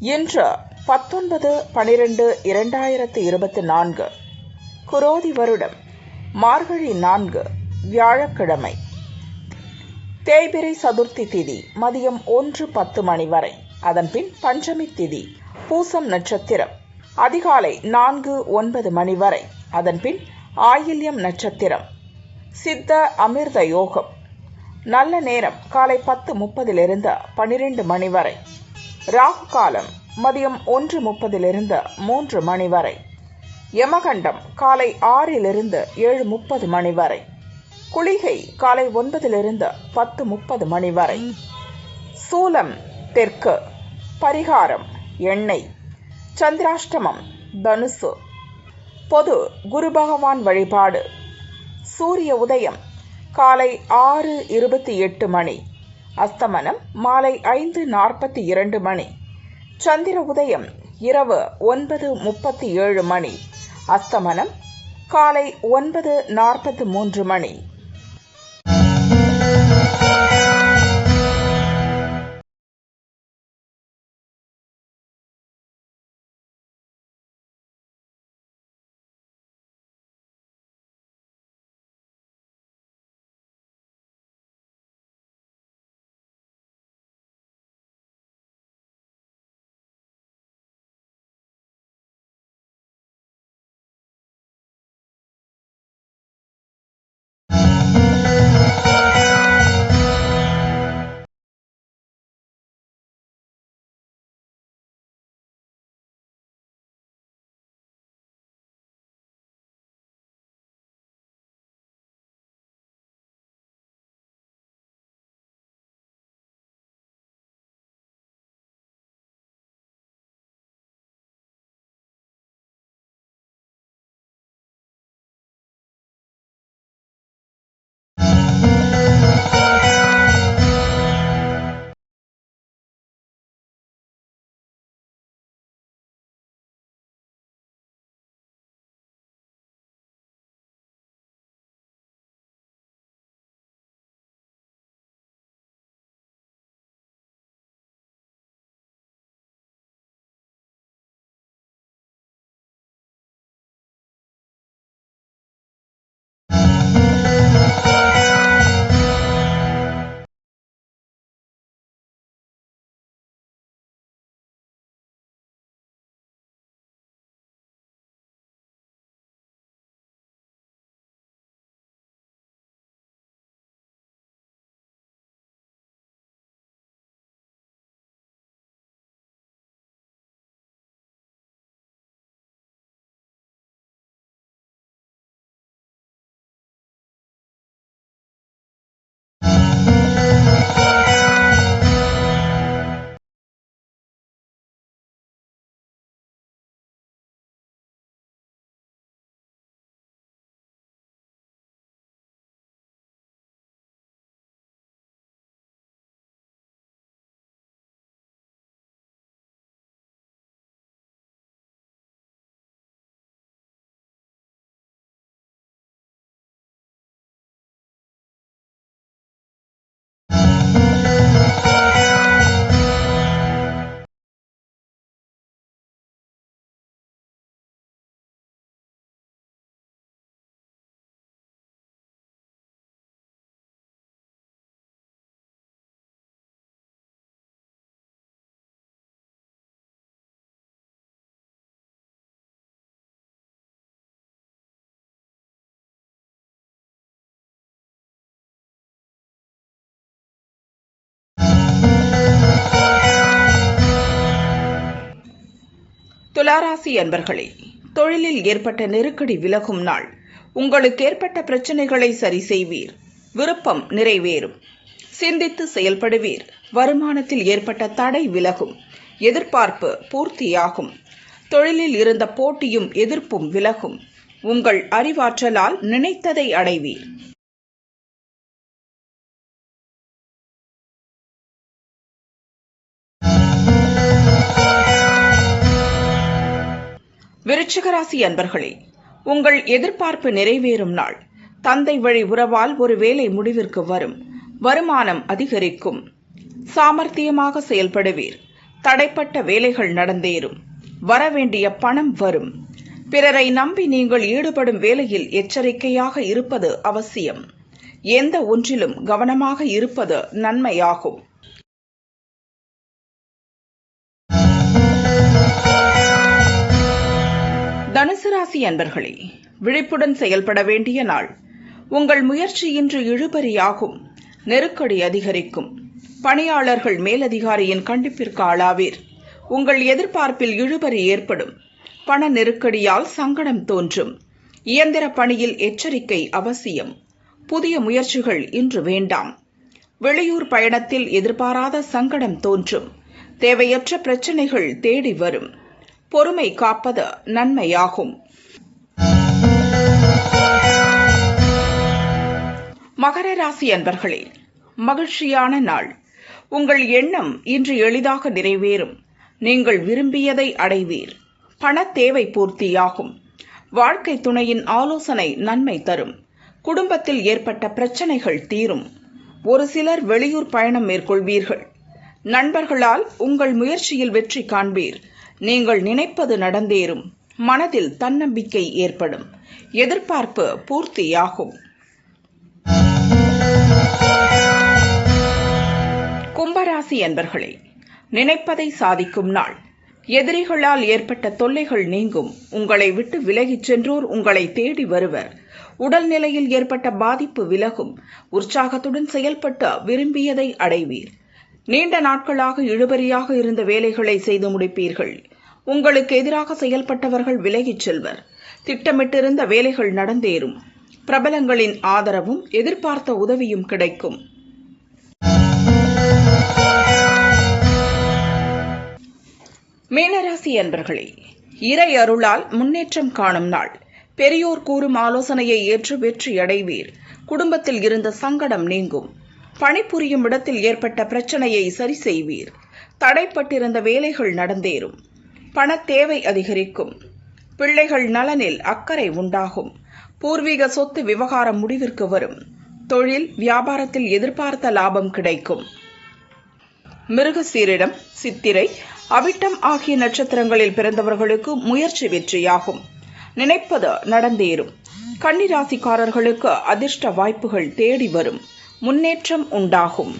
இன்று 19/12/2024 குரோதி வருடம் மார்கழி 4 வியாழக்கிழமை. தேய்பிறை சதுர்த்தி திதி மதியம் 1:10 மணி வரை. அதன்பின் பஞ்சமி திதி பூசம் நட்சத்திரம் அதிகாலை 4:09 மணி வரை. அதன்பின் ஆயில்யம் நட்சத்திரம். சித்த அமிர்த யோகம். நல்ல நேரம் காலை 10:30 12 மணி வரை. ராகு காலம் மதியம் 1:30 3 மணி வரை. யமகண்டம் காலை 6 7:30 மணி வரை. குளிகை காலை 9 10:30 மணி வரை. சூலம் தெற்கு. பரிகாரம் எண்ணெய். சந்திராஷ்டமம் தனுசு. பொது குரு பகவான் வழிபாடு. சூரிய உதயம் காலை 6:28 மணி. அஸ்தமனம் மாலை 5:42 மணி. சந்திர உதயம் இரவு 9:37 மணி. அஸ்தமனம் காலை 9:43 மணி. துளாராசி அன்பர்களே, தொழிலில் ஏற்பட்ட நெருக்கடி விலகும் நாள். உங்களுக்கு ஏற்பட்ட பிரச்சனைகளை சரி செய்வீர். விருப்பம் நிறைவேறும். சிந்தித்து செயல்படுவீர். வருமானத்தில் ஏற்பட்ட தடை விலகும். எதிர்பார்ப்பு பூர்த்தியாகும். தொழிலில் இருந்த போட்டியும் எதிர்ப்பும் விலகும். உங்கள் அறிவாற்றலால் நினைத்ததை அடைவீர். விருச்சிக ராசி அன்பர்களே, உங்கள் எதிர்பார்ப்பு நிறைவேறும் நாள். தந்தை வழி உறவால் ஒரு வேலை முடிவிற்கு வரும். வருமானம் அதிகரிக்கும். சாமர்த்தியமாக செயல்படுவீர். தடைப்பட்ட வேலைகள் நடந்தேறும். வரவேண்டிய பணம் வரும். பிறரை நம்பி நீங்கள் ஈடுபடும் வேலையில் எச்சரிக்கையாக இருப்பது அவசியம். எந்த ஒன்றிலும் கவனமாக இருப்பது நன்மையாகும். தனுசு ராசி அன்பர்களே, விழிப்புடன் செயல்பட வேண்டிய நாள். உங்கள் முயற்சி இன்று இழுபறியாகும். நெருக்கடி அதிகரிக்கும். பணியாளர்கள் மேலதிகாரியின் கண்டிப்பிற்கு ஆளாவீர். உங்கள் எதிர்பார்ப்பில் இழுபறி ஏற்படும். பண நெருக்கடியால் சங்கடம் தோன்றும். இயந்திர பணியில் எச்சரிக்கை அவசியம். புதிய முயற்சிகள் இன்று வேண்டாம். வெளியூர் பயணத்தில் எதிர்பாராத சங்கடம் தோன்றும். தேவையற்ற பிரச்சனைகள் தேடி வரும். பொறுமை காப்பது நன்மையாகும். மகர ராசி அன்பர்களே, மகிழ்ச்சியான நாள். உங்கள் எண்ணம் இன்று எளிதாக நிறைவேறும். நீங்கள் விரும்பியதை அடைவீர். பண தேவை பூர்த்தியாகும். வாழ்க்கை துணையின் ஆலோசனை நன்மை தரும். குடும்பத்தில் ஏற்பட்ட பிரச்சனைகள் தீரும். ஒரு சிலர் வெளியூர் பயணம் மேற்கொள்வீர்கள். நண்பர்களால் உங்கள் முயற்சியில் வெற்றி காண்பீர். நீங்கள் நினைப்பது நடந்தேறும். மனதில் தன்னம்பிக்கை ஏற்படும். எதிர்பார்ப்பு பூர்த்தியாகும். கும்பராசி அன்பர்களே, நினைப்பதை சாதிக்கும் நாள். எதிரிகளால் ஏற்பட்ட தொல்லைகள் நீங்கும். உங்களை விட்டு விலகிச் சென்றோர் உங்களை தேடி வருவர். உடல்நிலையில் ஏற்பட்ட பாதிப்பு விலகும். உற்சாகத்துடன் செயல்பட்டு விரும்பியதை அடைவீர். நீண்ட நாட்களாக இழுபறியாக இருந்த வேலைகளை செய்து முடிப்பீர்கள். உங்களுக்கு எதிராக செயல்பட்டவர்கள் விலகிச் செல்வர். திட்டமிட்டிருந்த வேலைகள் நடந்தேறும். பிரபலங்களின் ஆதரவும் எதிர்பார்த்த உதவியும் கிடைக்கும். மீனராசி அன்பர்களே, இறை அருளால் முன்னேற்றம் காணும் நாள். பெரியோர் கூறும் ஆலோசனையை ஏற்று வெற்றி அடைவீர். குடும்பத்தில் இருந்த சங்கடம் நீங்கும். பணிபுரியும் இடத்தில் ஏற்பட்ட பிரச்சனையை சரி செய்வீர். தடைப்பட்டிருந்த வேலைகள் நடந்தேறும். பண தேவை அதிகரிக்கும். பிள்ளைகள் நலனில் அக்கறை உண்டாகும். பூர்வீக சொத்து விவகாரம் முடிவிற்கு வரும். தொழில் வியாபாரத்தில் எதிர்பார்த்த லாபம் கிடைக்கும். மிருகசீரிடம், சித்திரை, அவிட்டம் ஆகிய நட்சத்திரங்களில் பிறந்தவர்களுக்கு முயற்சி வெற்றியாகும். நினைப்பது நடந்தேறும். கன்னி ராசிக்காரர்களுக்கு அதிர்ஷ்ட வாய்ப்புகள் தேடி வரும். முன்னேற்றம் உண்டாகும்.